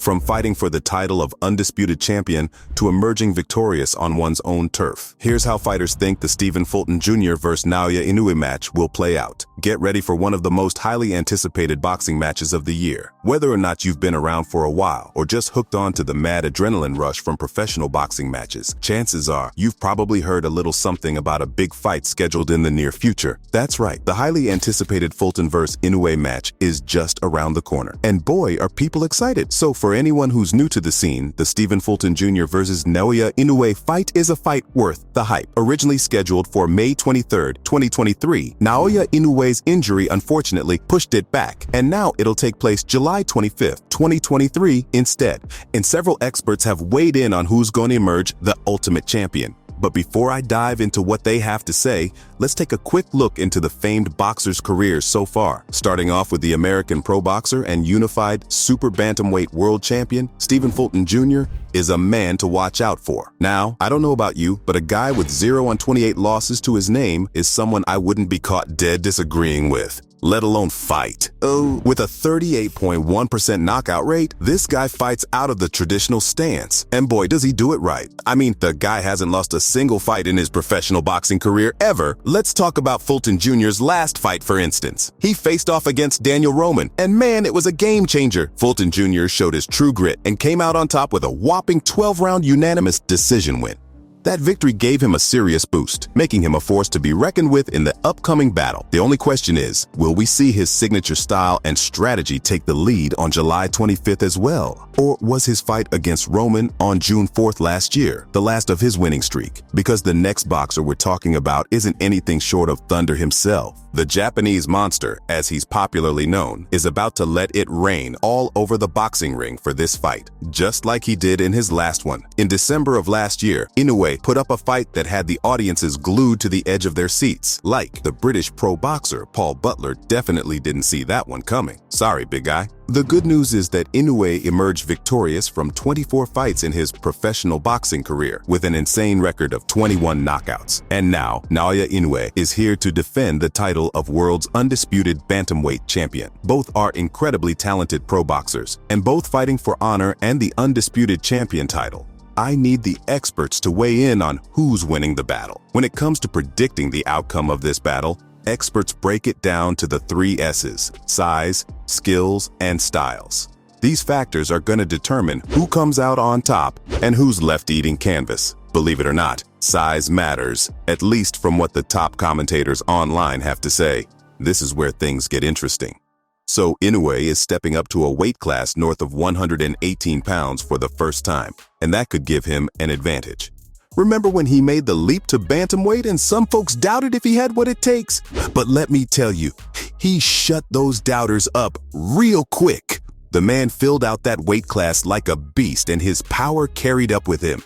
from fighting for the title of undisputed champion to emerging victorious on one's own turf. Here's how fighters think the Stephen Fulton Jr. vs. Naoya Inoue match will play out. Get ready for one of the most highly anticipated boxing matches of the year. Whether or not you've been around for a while or just hooked on to the mad adrenaline rush from professional boxing matches, chances are you've probably heard a little something about a big fight scheduled in the near future. That's right, the highly anticipated Fulton vs. Inoue match is just around the corner. And boy, are people excited. So for anyone who's new to the scene, the Stephen Fulton Jr. vs. Naoya Inoue fight is a fight worth the hype. Originally scheduled for May 23, 2023, Naoya Inoue's injury unfortunately pushed it back, and now it'll take place July 25, 2023 instead. And several experts have weighed in on who's going to emerge the ultimate champion. But before I dive into what they have to say, let's take a quick look into the famed boxer's careers so far. Starting off with the American pro boxer and unified super bantamweight world champion, Stephen Fulton Jr. is a man to watch out for. Now, I don't know about you, but a guy with 0-28 losses to his name is someone I wouldn't be caught dead disagreeing with, let alone fight. Oh, with a 38.1% knockout rate, this guy fights out of the traditional stance. And boy, does he do it right. I mean, the guy hasn't lost a single fight in his professional boxing career ever. Let's talk about Fulton Jr.'s last fight, for instance. He faced off against Daniel Roman, and man, it was a game changer. Fulton Jr. showed his true grit and came out on top with a whopping 12-round unanimous decision win. That victory gave him a serious boost, making him a force to be reckoned with in the upcoming battle. The only question is, will we see his signature style and strategy take the lead on July 25th as well? Or was his fight against Roman on June 4th last year the last of his winning streak? Because the next boxer we're talking about isn't anything short of Thunder himself. The Japanese monster, as he's popularly known, is about to let it rain all over the boxing ring for this fight, just like he did in his last one. In December of last year, Inoue put up a fight that had the audiences glued to the edge of their seats. Like the British pro boxer Paul Butler definitely didn't see that one coming. Sorry, big guy. The good news is that Inoue emerged victorious from 24 fights in his professional boxing career, with an insane record of 21 knockouts. And now, Naoya Inoue is here to defend the title of world's undisputed bantamweight champion. Both are incredibly talented pro boxers, and both fighting for honor and the undisputed champion title. I need the experts to weigh in on who's winning the battle. When it comes to predicting the outcome of this battle, experts break it down to the 3 S's: size, skills, and styles. These factors are going to determine who comes out on top and who's left eating canvas. Believe it or not, size matters, at least from what the top commentators online have to say. This is where things get interesting. So Inoue is stepping up to a weight class north of 118 pounds for the first time, and that could give him an advantage. Remember when he made the leap to bantamweight and some folks doubted if he had what it takes? But let me tell you, he shut those doubters up real quick. The man filled out that weight class like a beast, and his power carried up with him.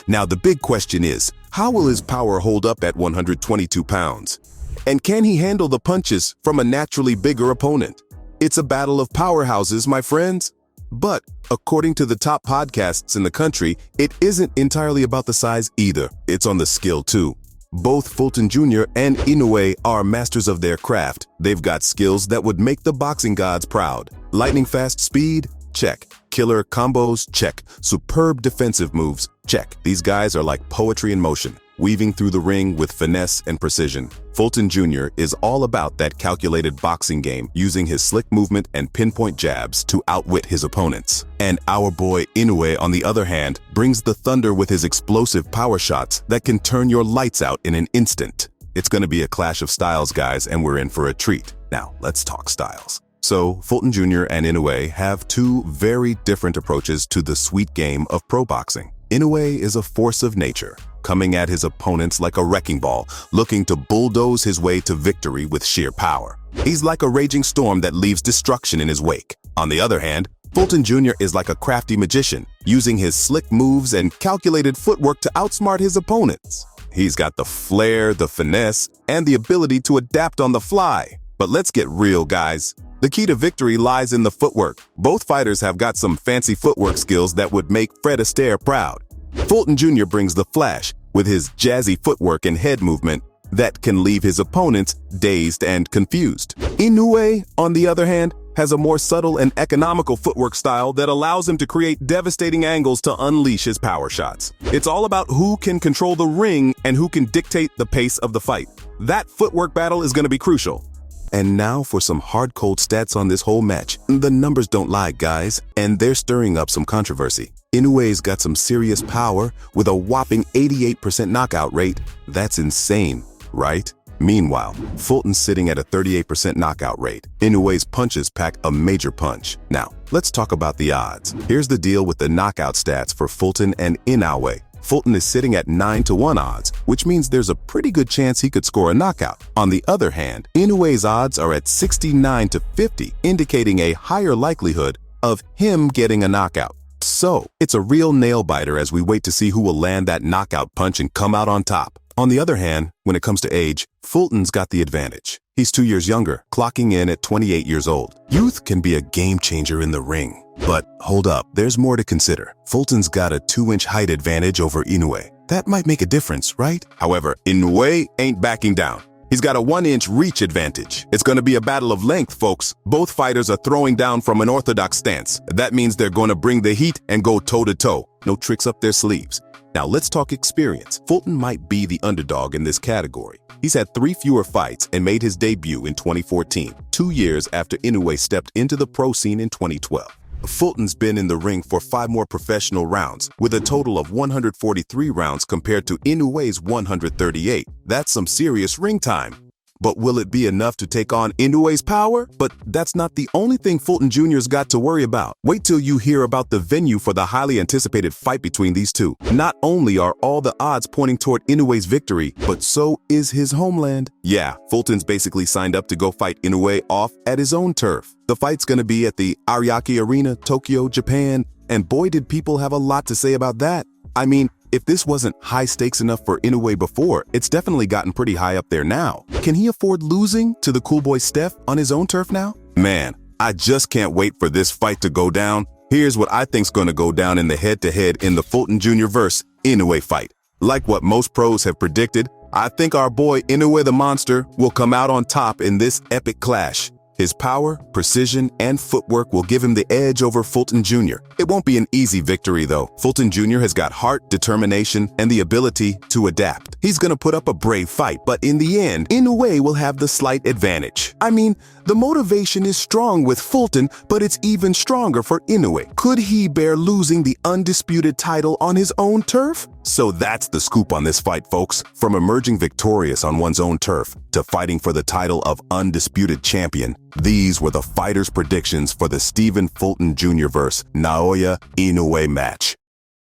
Now the big question is, how will his power hold up at 122 pounds? And can he handle the punches from a naturally bigger opponent? It's a battle of powerhouses, my friends. But according to the top podcasts in the country, it isn't entirely about the size either. It's on the skill too. Both Fulton Jr. and Inoue are masters of their craft. They've got skills that would make the boxing gods proud. Lightning fast speed? Check. Killer combos? Check. Superb defensive moves? Check. These guys are like poetry in motion, weaving through the ring with finesse and precision. Fulton Jr. is all about that calculated boxing game, using his slick movement and pinpoint jabs to outwit his opponents. And our boy Inoue, on the other hand, brings the thunder with his explosive power shots that can turn your lights out in an instant. It's going to be a clash of styles, guys, and we're in for a treat. Now, let's talk styles. So, Fulton Jr. and Inoue have 2 very different approaches to the sweet game of pro boxing. Inoue is a force of nature, coming at his opponents like a wrecking ball, looking to bulldoze his way to victory with sheer power. He's like a raging storm that leaves destruction in his wake. On the other hand, Fulton Jr. is like a crafty magician, using his slick moves and calculated footwork to outsmart his opponents. He's got the flair, the finesse, and the ability to adapt on the fly. But let's get real, guys. The key to victory lies in the footwork. Both fighters have got some fancy footwork skills that would make Fred Astaire proud. Fulton Jr. brings the flash with his jazzy footwork and head movement that can leave his opponents dazed and confused. Inoue, on the other hand, has a more subtle and economical footwork style that allows him to create devastating angles to unleash his power shots. It's all about who can control the ring and who can dictate the pace of the fight. That footwork battle is going to be crucial. And now for some hard-cold stats on this whole match. The numbers don't lie, guys, and they're stirring up some controversy. Inoue's got some serious power with a whopping 88% knockout rate. That's insane, right? Meanwhile, Fulton's sitting at a 38% knockout rate. Inoue's punches pack a major punch. Now, let's talk about the odds. Here's the deal with the knockout stats for Fulton and Inoue. Fulton is sitting at 9-1 odds, which means there's a pretty good chance he could score a knockout. On the other hand, Inoue's odds are at 69-50, indicating a higher likelihood of him getting a knockout. So, it's a real nail-biter as we wait to see who will land that knockout punch and come out on top. On the other hand, when it comes to age, Fulton's got the advantage. He's 2 years younger, clocking in at 28 years old. Youth can be a game changer in the ring. But hold up, there's more to consider. Fulton's got a 2-inch height advantage over Inoue. That might make a difference, right? However, Inoue ain't backing down. He's got a 1-inch reach advantage. It's going to be a battle of length, folks. Both fighters are throwing down from an orthodox stance. That means they're going to bring the heat and go toe-to-toe. No tricks up their sleeves. Now let's talk experience. Fulton might be the underdog in this category. He's had 3 fewer fights and made his debut in 2014, 2 years after Inoue stepped into the pro scene in 2012. Fulton's been in the ring for 5 more professional rounds, with a total of 143 rounds compared to Inoue's 138. That's some serious ring time. But will it be enough to take on Inoue's power? But that's not the only thing Fulton Jr.'s got to worry about. Wait till you hear about the venue for the highly anticipated fight between these two. Not only are all the odds pointing toward Inoue's victory, but so is his homeland. Yeah, Fulton's basically signed up to go fight Inoue off at his own turf. The fight's gonna be at the Ariake Arena, Tokyo, Japan, and boy did people have a lot to say about that. I mean, if this wasn't high stakes enough for Inoue before, it's definitely gotten pretty high up there now. Can he afford losing to the cool boy Steph on his own turf now? Man, I just can't wait for this fight to go down. Here's what I think's gonna go down in the head-to-head in the Fulton Jr. vs. Inoue fight. Like what most pros have predicted, I think our boy Inoue the Monster will come out on top in this epic clash. His power, precision, and footwork will give him the edge over Fulton Jr. It won't be an easy victory, though. Fulton Jr. has got heart, determination, and the ability to adapt. He's gonna put up a brave fight, but in the end, Inoue will have the slight advantage. I mean, the motivation is strong with Fulton, but it's even stronger for Inoue. Could he bear losing the undisputed title on his own turf? So that's the scoop on this fight, folks. From emerging victorious on one's own turf to fighting for the title of undisputed champion, these were the fighters' predictions for the Stephen Fulton Jr. vs. Naoya Inoue match.